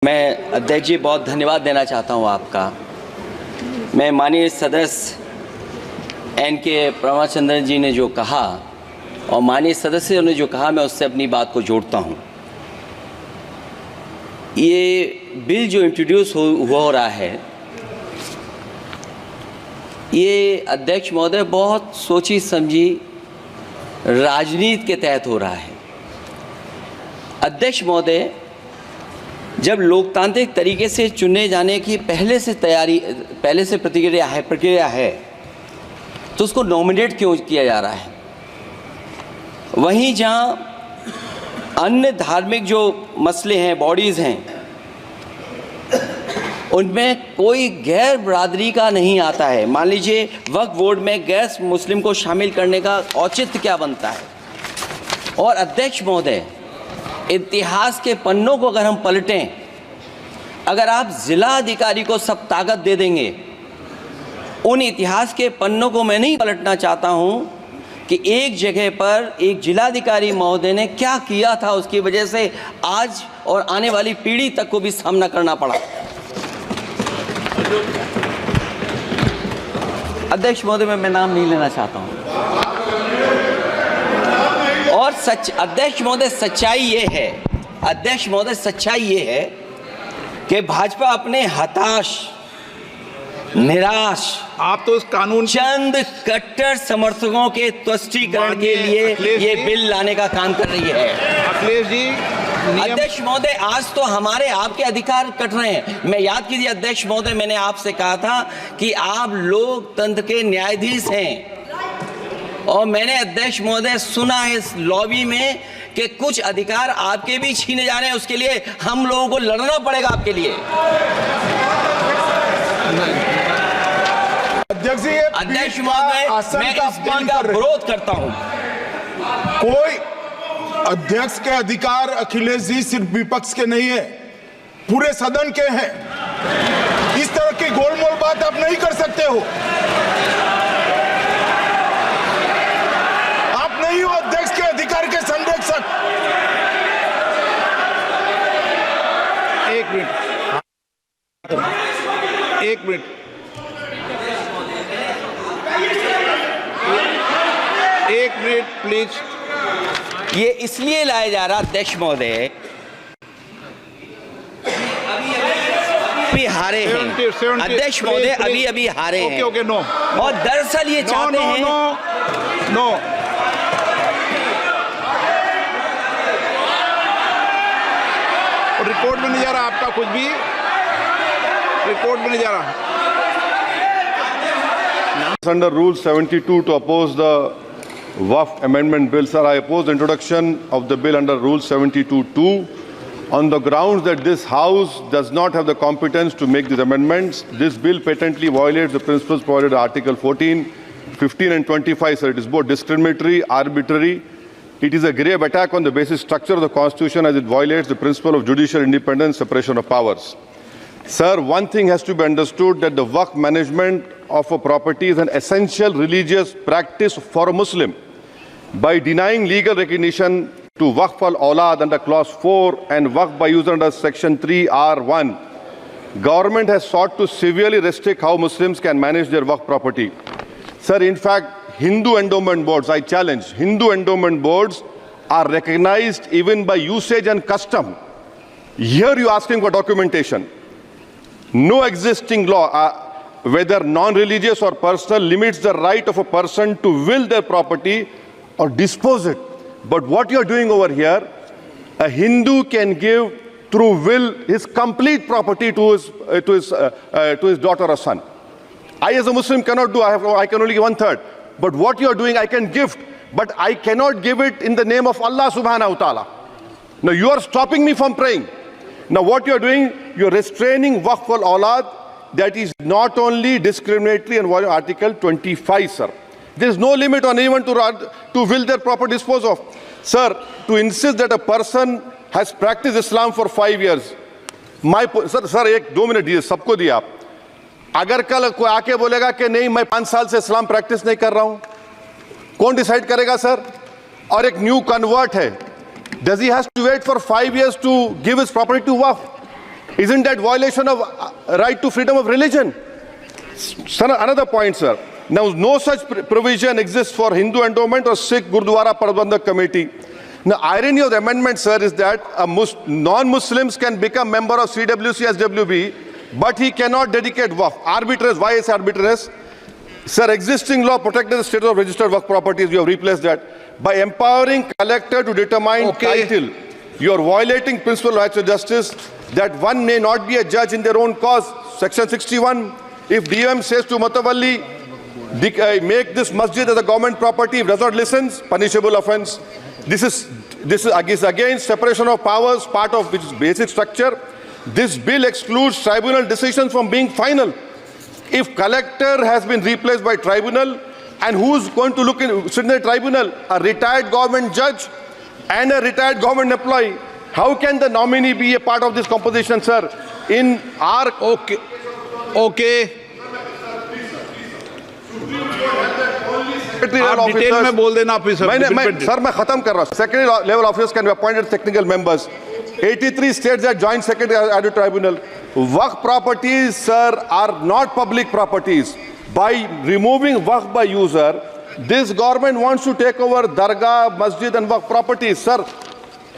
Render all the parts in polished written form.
मैं अध्यक्ष जी बहुत धन्यवाद देना चाहता हूं आपका। मैं माननीय सदस्य एन.के. प्रभाचंद्रन जी ने जो कहा और माननीय सदस्यों ने जो कहा, मैं उससे अपनी बात को जोड़ता हूं। ये बिल जो इंट्रोड्यूस हो रहा है, ये अध्यक्ष महोदय बहुत सोची समझी राजनीति के तहत हो रहा है। अध्यक्ष महोदय, जब लोकतांत्रिक तरीके से चुने जाने की पहले से प्रक्रिया है तो उसको नॉमिनेट क्यों किया जा रहा है? वहीं जहां अन्य धार्मिक जो मसले हैं, बॉडीज़ हैं, उनमें कोई गैर बरादरी का नहीं आता है। मान लीजिए वक्फ बोर्ड में गैर मुस्लिम को शामिल करने का औचित्य क्या बनता है? और अध्यक्ष महोदय, इतिहास के पन्नों को अगर हम पलटें, अगर आप जिला अधिकारी को सब ताकत दे देंगे, उन इतिहास के पन्नों को मैं नहीं पलटना चाहता हूं कि एक जगह पर एक जिलाधिकारी महोदय ने क्या किया था, उसकी वजह से आज और आने वाली पीढ़ी तक को भी सामना करना पड़ा। अध्यक्ष महोदय, मैं नाम नहीं लेना चाहता हूं। और अध्यक्ष महोदय, सच्चाई ये है कि भाजपा अपने हताश, निराश, आप तो उस कानून चंद कट्टर समर्थकों के तुष्टीकरण के लिए ये बिल लाने का काम कर रही है। अखिलेश जी, अध्यक्ष महोदय, आज तो हमारे आपके अधिकार कट रहे हैं। मैं याद कीजिए अध्यक्ष महोदय, मैंने आपसे कहा था कि आप लोकतंत्र के न्यायाधीश हैं, और मैंने अध्यक्ष महोदय सुना है इस लॉबी में कि कुछ अधिकार आपके भी छीने जा रहे हैं। उसके लिए हम लोगों को लड़ना पड़ेगा आपके लिए। अध्यक्ष महोदय, मैं इस बिल का विरोध करता हूं। कोई अध्यक्ष के अधिकार अखिलेश जी सिर्फ विपक्ष के नहीं है, पूरे सदन के हैं। इस तरह की गोलमोल बात आप नहीं कर सकते हो। आप नहीं हो अध्यक्ष के अधिकार के संरक्षक। एक मिनट प्लीज। ये इसलिए लाया जा रहा अध्यक्ष महोदय, अभी हारे हैं अध्यक्ष महोदय, अभी हारे हैं। Okay, no. और दरअसल ये चाहते हैं नो। रिकॉर्ड में नहीं जा रहा आपका कुछ भी, रिकॉर्ड में नहीं जा रहा। Under Rule 72 to oppose the Waqf Amendment Bill. Sir, I oppose the introduction of the bill under Rule 72(2) on the grounds that this House does not have the competence to make these amendments. This bill patently violates the principles provided in Article 14, 15 and 25. Sir, it is both discriminatory, arbitrary. It is a grave attack on the basic structure of the Constitution, as it violates the principle of judicial independence, separation of powers. Sir, one thing has to be understood, that the Waqf management of a property is an essential religious practice for a Muslim. By denying legal recognition to Waqf al-Awlad under Clause 4 and Waqf by user under Section 3(r)(1), government has sought to severely restrict how Muslims can manage their Waqf property. Sir, in fact, Hindu endowment boards, I challenge, Hindu endowment boards are recognized even by usage and custom. Here you are asking for documentation. No existing law, whether non-religious or personal, limits the right of a person to will their property or dispose it. But what you are doing over here, a Hindu can give through will his complete property to his daughter or son. I as a Muslim cannot do, I can only give 1/3. But what you are doing, I can gift, but I cannot give it in the name of Allah subhanahu wa ta'ala. Now you are stopping me from praying. Now what you are doing, you are restraining Waqf al-Awlad. That is not only discriminatory and violating Article 25, sir. There is no limit on anyone to will their property dispose of. Sir, to insist that a person has practiced Islam for 5 years. Sir, 1-2 minute दिए, सबको दिया आप। अगर कल कोई आके बोलेगा कि नहीं मैं 5 साल से इस्लाम प्रैक्टिस नहीं कर रहा हूं, कौन डिसाइड करेगा सर? और एक न्यू कन्वर्ट है, does he has to wait for 5 years to give his property to Waqf? Isn't that violation of right to freedom of religion? Sir, another point, sir. Now, no such provision exists for Hindu Endowment or Sikh Gurdwara Prabandhak Committee. Now, irony of the amendment, sir, is that non-Muslims can become member of CWC, SWB, but he cannot dedicate waqf. Arbitrage. Why is arbitrage? Sir, existing law protected the status of registered waqf properties. You have replaced that. By empowering collector to determine title, you are violating principle of rights of justice that one may not be a judge in their own cause. Section 61. If DOM says to Mutawalli, make this masjid as a government property, if does not listen, punishable offense. This is against separation of powers, part of which is basic structure. This bill excludes tribunal decisions from being final. If collector has been replaced by tribunal, and who's going to sit in the tribunal? A retired government judge and a retired government employee. How can the nominee be a part of this composition, sir? In our okay आप detail में बोल देना officer. Sir मैं खत्म कर रहा हूं। Secondary level officers can be appointed technical members. 83 states that joint secretary added tribunal. Waqf properties, sir, are not public properties. By removing waqf by user, this government wants to take over dargah, masjid and waqf properties. Sir,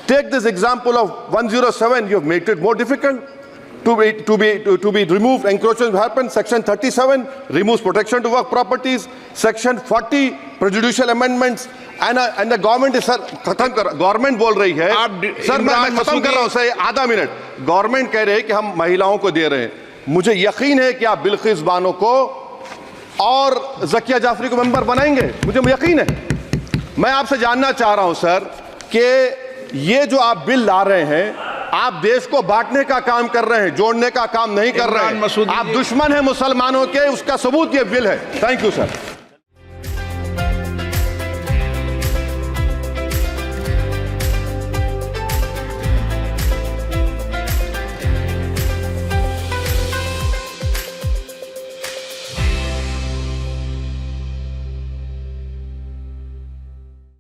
take this example of 107. You have made it more difficult to be removed. Encroachment happen. Section 37 removes protection to waqf properties. Section 40 prejudicial amendments. And the government is, sir, खत्म कर government बोल रही है sir मैं खत्म कर रहा हूं सर आधा मिनट गवर्नमेंट कह रहे हैं कि हम महिलाओं को दे रहे हैं मुझे यकीन है कि आप बिल्किस बानो को और ज़किया जाफरी को मेंबर बनाएंगे मुझे यकीन है मैं आपसे जानना चाह रहा हूं सर कि ये जो आप बिल ला रहे हैं आप देश को बांटने का काम कर रहे हैं जोड़ने का काम नहीं कर रहे हैं आप दुश्मन हैं मुसलमानों के उसका सबूत ये बिल है थैंक यू सर